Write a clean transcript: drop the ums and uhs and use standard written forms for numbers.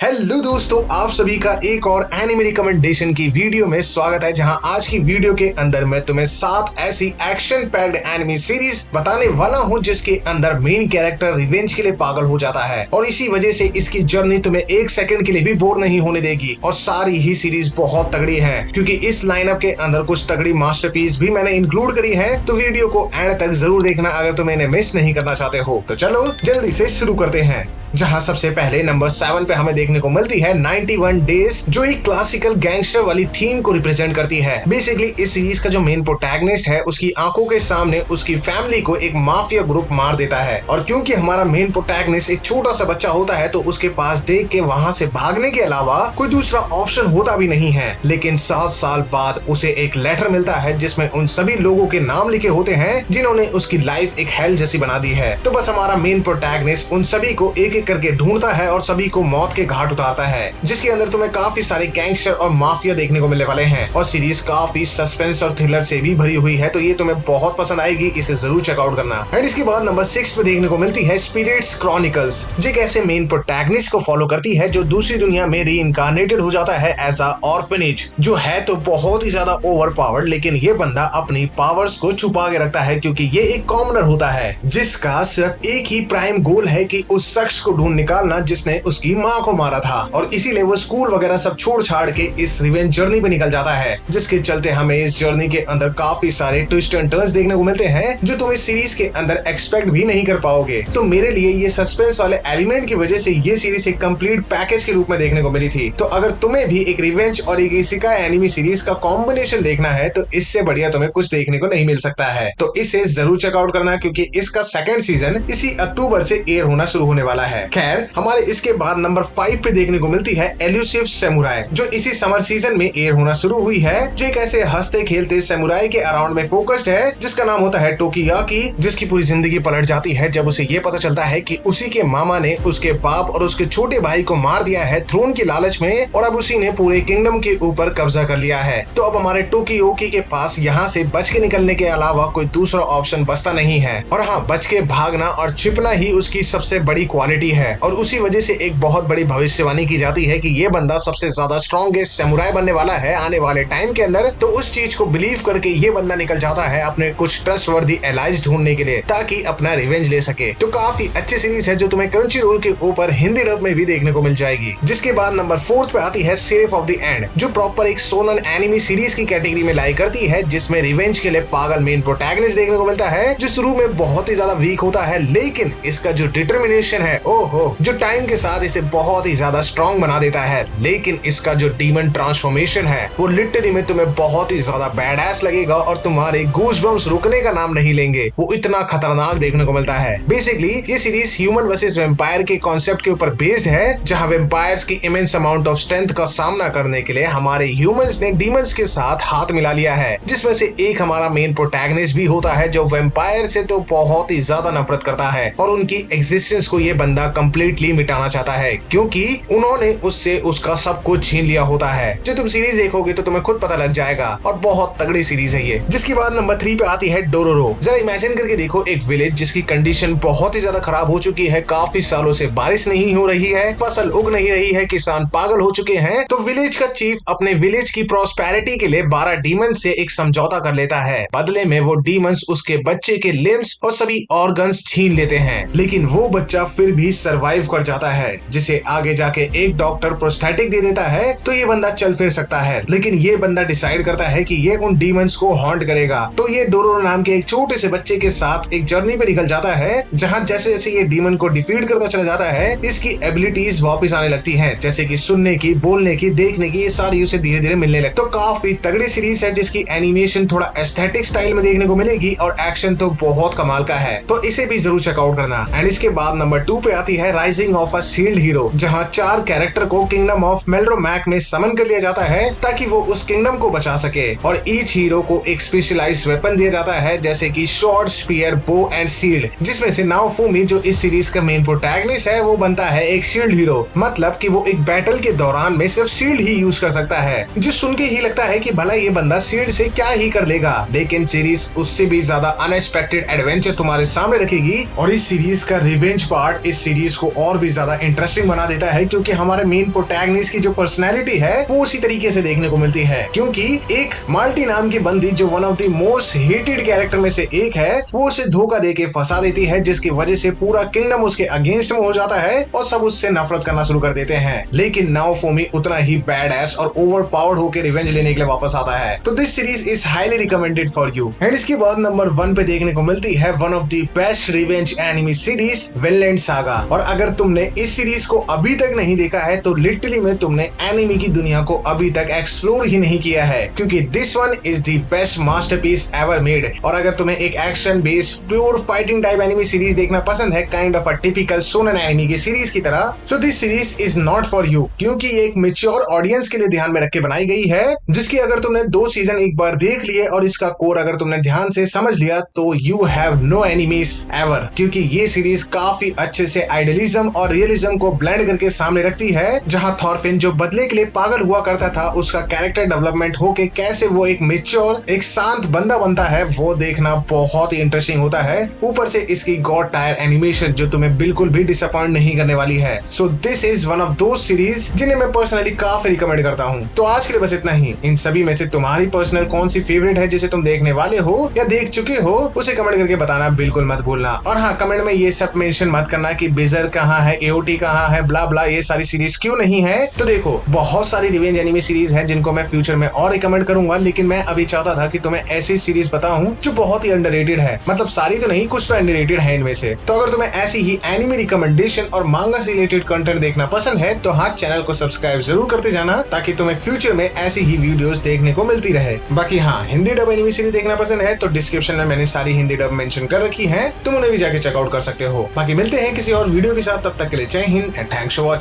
Hello दोस्तों, आप सभी का एक और एनिमे रिकमेंडेशन की वीडियो में स्वागत है। जहां आज की वीडियो के अंदर मैं तुम्हें 7 ऐसी एक्शन पैक्ड एनिमे सीरीज बताने वाला हूं जिसके अंदर मेन कैरेक्टर रिवेंज के लिए पागल हो जाता है और इसी वजह से इसकी जर्नी तुम्हें एक सेकंड के लिए भी बोर नहीं होने देगी। और सारी ही सीरीज बहुत तगड़ी है क्योंकि इस लाइनअप के अंदर कुछ तगड़ी मास्टरपीस भी मैंने इंक्लूड करी है। तो वीडियो को एंड तक जरूर देखना अगर तुम इन्हें मिस नहीं करना चाहते हो। तो चलो जल्दी से शुरू करते हैं। जहां सबसे पहले नंबर 7 पे हमें देखने को मिलती है 91 डेज, जो एक क्लासिकल गैंगस्टर वाली थीम को रिप्रेजेंट करती है। बेसिकली इस सीरीज का जो मेन प्रोटैगनिस्ट है उसकी आंखों के सामने उसकी फैमिली को एक माफिया ग्रुप मार देता है और क्योंकि हमारा मेन प्रोटैगनिस्ट एक छोटा सा बच्चा होता है तो उसके पास देख के वहां से भागने के अलावा कोई दूसरा ऑप्शन होता भी नहीं है। लेकिन 7 साल बाद उसे एक लेटर मिलता है जिसमें उन सभी लोगों के नाम लिखे होते हैं जिन्होंने उसकी लाइफ एक हेल जैसी बना दी है। तो बस हमारा मेन प्रोटैगनिस्ट उन सभी को एक करके ढूंढता है और सभी को मौत के घाट उतारता है, जिसके अंदर तुम्हें काफी सारे गैंगस्टर और माफिया देखने को मिलने वाले हैं। और सीरीज काफी सस्पेंस और थ्रिलर से भी भरी हुई है, तो ये तुम्हें बहुत पसंद आएगी, इसे जरूर चेकआउट करना। एंड इसके बाद नंबर 6 पे देखने को मिलती है स्पिरिट्स क्रॉनिकल्स, जो एक ऐसे मेन प्रोटैगनिस्ट को फॉलो करती है जो दूसरी दुनिया में रीइंकार्नेटेड हो जाता है एज अ ऑर्फनेज, जो है तो बहुत ही ज्यादा ओवर पावर्ड। लेकिन ये बंदा अपनी पावर्स को छुपा के रखता है क्योंकि ये एक कॉमनर होता है जिसका सिर्फ एक ही प्राइम गोल है कि उस शख्स को ढूंढ निकालना जिसने उसकी माँ को मारा था। और इसीलिए वो स्कूल वगैरह सब छोड़ छाड़ के इस रिवेंज जर्नी पे निकल जाता है, जिसके चलते हमें इस जर्नी के अंदर काफी सारे ट्विस्ट एंड टर्न्स देखने को मिलते हैं जो तुम इस सीरीज के अंदर एक्सपेक्ट भी नहीं कर पाओगे। तो मेरे लिए ये सस्पेंस वाले एलिमेंट की वजह से ये सीरीज एक कंप्लीट पैकेज के रूप में देखने को मिली थी। तो अगर तुम्हें भी एक रिवेंज और एक इसिकाई एनिमे सीरीज का कॉम्बिनेशन देखना है तो इससे बढ़िया तुम्हें कुछ देखने को नहीं मिल सकता है। तो इसे जरूर चेकआउट करना क्योंकि इसका सेकंड सीजन इसी अक्टूबर से एयर होना शुरू होने वाला है। खैर, हमारे इसके बाद नंबर 5 पे देखने को मिलती है एल्यूसिव सैमुराई, जो इसी समर सीजन में एयर होना शुरू हुई है, जो एक ऐसे हंसते खेलते सैमुराई के अराउंड में फोकस्ड है जिसका नाम होता है टोकियाकी, जिसकी पूरी जिंदगी पलट जाती है जब उसे ये पता चलता है कि उसी के मामा ने उसके बाप और उसके छोटे भाई को मार दिया है थ्रोन की लालच में और अब उसी ने पूरे किंगडम के ऊपर कब्जा कर लिया है। तो अब हमारे टोकियोकी के पास यहाँ से बच के निकलने के अलावा कोई दूसरा ऑप्शन बचता नहीं है। और हाँ, बच के भागना और छिपना ही उसकी सबसे बड़ी क्वालिटी है और उसी वजह से एक बहुत बड़ी भविष्यवाणी की जाती है कि ये बंदा सबसे ज्यादा स्ट्रॉन्गेस्ट सैमुराई बनने वाला है आने वाले टाइम के अंदर। तो उस चीज को बिलीव करके ये बंदा निकल जाता है अपने कुछ ट्रस्टवर्दी एलाइज ढूंढने के लिए ताकि अपना रिवेंज ले सके। तो काफी अच्छी सीरीज है जो तुम्हें क्रंचीरोल के ऊपर हिंदी डब में भी देखने को मिल जाएगी। जिसके बाद नंबर 4 पे आती है सेरेफ ऑफ द एंड, जो प्रॉपर एक सोनन एनिमे सीरीज की कैटेगरी में लाई करती है, जिसमें रिवेंज के लिए पागल मेन प्रोटैगनिस्ट देखने को मिलता है जो शुरू में बहुत ही ज्यादा वीक होता है, लेकिन इसका जो डिटर्मिनेशन है ओहो, जो टाइम के साथ इसे बहुत ही ज्यादा स्ट्रॉन्ग बना देता है। लेकिन इसका जो डीमन ट्रांसफॉर्मेशन है वो लिटरली में तुम्हें बहुत ही ज्यादा बैडएस लगेगा और तुम्हारे गूज़बम्स रुकने का नाम नहीं लेंगे, वो इतना खतरनाक देखने को मिलता है। बेसिकली ये सीरीज ह्यूमन वर्सेस वेम्पायर के कॉन्सेप्ट के ऊपर बेस्ड है, जहां वेम्पायर्स की इमेंस अमाउंट ऑफ स्ट्रेंथ का सामना करने के लिए हमारे ह्यूमंस ने डीमंस के साथ हाथ मिला लिया है, जिसमें से एक हमारा मेन प्रोटैगनिस्ट भी होता है जो वेम्पायर से तो बहुत ही ज्यादा नफरत करता है और उनकी एग्जिस्टेंस को ये बंदा कंप्लीटली मिटाना चाहता है क्योंकि उन्होंने उससे उसका सब कुछ छीन लिया होता है। जो तुम सीरीज देखोगे तो तुम्हें खुद पता लग जाएगा और बहुत तगड़ी सीरीज है ये। जिसके बाद नंबर 3 पे आती है डोरोरो। जरा इमेजिन करके देखो एक विलेज जिसकी कंडीशन बहुत ही ज्यादा खराब हो चुकी है, काफी सालों से बारिश नहीं हो रही है, फसल उग नहीं रही है, किसान पागल हो चुके हैं। तो विलेज का चीफ अपने विलेज की प्रॉस्पेरिटी के लिए 12 डीमंस से एक समझौता कर लेता है। बदले में वो डीमंस उसके बच्चे के लिम्स और सभी ऑर्गन्स छीन लेते हैं, लेकिन वो बच्चा फिर भी सरवाइव कर जाता है, जिसे आगे जाके एक डॉक्टर प्रोस्थेटिक दे देता है तो ये बंदा चल फिर सकता है। लेकिन ये बंदा डिसाइड करता है कि ये उन डीमंस को हॉन्ट करेगा। तो ये डोरोरो नाम के एक छोटे से बच्चे के साथ एक जर्नी पे निकल जाता है, जहां जैसे जैसे ये डीमन को डिफीट करता चला जाता है इसकी एबिलिटीज वापस आने लगती हैं, जैसे कि सुनने की, बोलने की, देखने की, ये सारी उसे धीरे धीरे मिलने लगती। तो काफी तगड़ी सीरीज है जिसकी एनिमेशन थोड़ा एस्थेटिक स्टाइल में देखने को मिलेगी और एक्शन तो बहुत कमाल का है, तो इसे भी जरूर चेकआउट करना। एंड इसके बाद नंबर 2 पे आती है rising of a shield hero, जहां 4 कैरेक्टर को किंगडम ऑफ मेल्ड्रोमैक में समन कर लिया जाता है ताकि वो उस किंगडम को बचा सके और ईच हीरो को एक स्पेशलाइज्ड वेपन दिया जाता है, जैसे कि sword, spear, bow and shield, जिसमें से नाओफूमी जो इस सीरीज का मेन प्रोटैगनिस्ट है वो बनता है एक शील्ड हीरो। मतलब कि वो एक बैटल के दौरान में सिर्फ शील्ड ही यूज कर सकता है, जो सुन के ही लगता है कि भला ये बंदा शील्ड से क्या ही कर लेगा, लेकिन सीरीज उससे भी ज्यादा अनएक्सपेक्टेड एडवेंचर तुम्हारे सामने रखेगी। और इस सीरीज का रिवेंज पार्ट इस सीरीज को और भी ज्यादा इंटरेस्टिंग बना देता है, क्योंकि हमारे मेन प्रोटैगनिस्ट की जो पर्सनैलिटी है वो उसी तरीके से देखने को मिलती है। क्योंकि एक माल्टी नाम की बंदी जो one of the most hated character में से एक है, वो उसे धोखा देके फंसा देती है, जिसकी वजह से पूरा किंगडम उसके अगेंस्ट में हो जाता है और सब उससे नफरत करना शुरू कर देते हैं। लेकिन नाओफोमी उतना ही बैड एस और ओवर पावर्ड होकर रिवेंज लेने के लिए वापस आता है। तो this series is highly recommended for you. And इसके बाद नंबर 1 पे देखने को मिलती है one of the best revenge enemy series Vinland saga. और अगर तुमने इस सीरीज को अभी तक नहीं देखा है तो लिटरली में तुमने एनिमी की दुनिया को अभी तक एक्सप्लोर ही नहीं किया है, क्योंकि this one is the best masterpiece ever made. और अगर तुम्हें एक action based pure fighting type enemy series देखना पसंद है, kind of a typical shonen enemy की सीरीज की तरह, so this series is not for you, क्योंकि ये एक मैच्योर ऑडियंस के लिए ध्यान में रख के बनाई गई है, जिसकी अगर तुमने 2 सीजन एक बार देख लिए और इसका कोर अगर तुमने ध्यान से समझ लिया तो you have no enemies ever. क्योंकि ये सीरीज काफी अच्छे से आइडियलिज्म और रियलिज्म को ब्लेंड करके सामने रखती है, जहां थॉरफिन जो बदले के लिए पागल हुआ करता था, उसका कैरेक्टर डेवलपमेंट होके कैसे वो एक मैच्योर एक शांत बंदा बनता है, वो देखना बहुत ही इंटरेस्टिंग होता है। ऊपर से इसकी गॉड टायर एनिमेशन जो तुम्हें बिल्कुल भी डिसअपॉइंट नहीं करने वाली है। So this is one of those series जिन्हें मैं पर्सनली काफी रिकमेंड करता हूँ। तो आज के लिए बस इतना ही। इन सभी में से तुम्हारी पर्सनल कौन सी फेवरेट है जिसे तुम देखने वाले हो या देख चुके हो, उसे कमेंट करके बताना बिल्कुल मत भूलना। और हाँ, कमेंट में ये सब मेंशन मत करना कि बिजर कहाँ है, एओटी कहाँ है, ब्ला ब्ला, ये सारी सीरीज क्यों नहीं है। तो देखो, बहुत सारी रिवेंज एनिमी सीरीज है जिनको मैं फ्यूचर में और रिकमेंड करूंगा, लेकिन मैं अभी चाहता था कि तुम्हें ऐसी सीरीज बताऊं जो बहुत ही अंडररेटेड है। मतलब सारी तो नहीं, कुछ तो अंडररेटेड है इनमें से। तो अगर तुम्हें ऐसी ही एनिमी रिकमेंडेशन और मांगा से रिलेटेड कंटेंट देखना पसंद है तो हाँ, चैनल को सब्सक्राइब जरूर करते जाना, ताकि तुम्हें फ्यूचर में ऐसी ही वीडियोस देखने को मिलती रहे। बाकी हाँ, हिंदी डब एनिमी सीरीज देखना पसंद है तो डिस्क्रिप्शन में मैंने सारी हिंदी डब मेंशन कर रखी है, तुम उन्हें भी जाके चेकआउट कर सकते हो। बाकी मिलते हैं किसी और वीडियो के साथ, तब तक के लिए जय Hind and thanks for watching.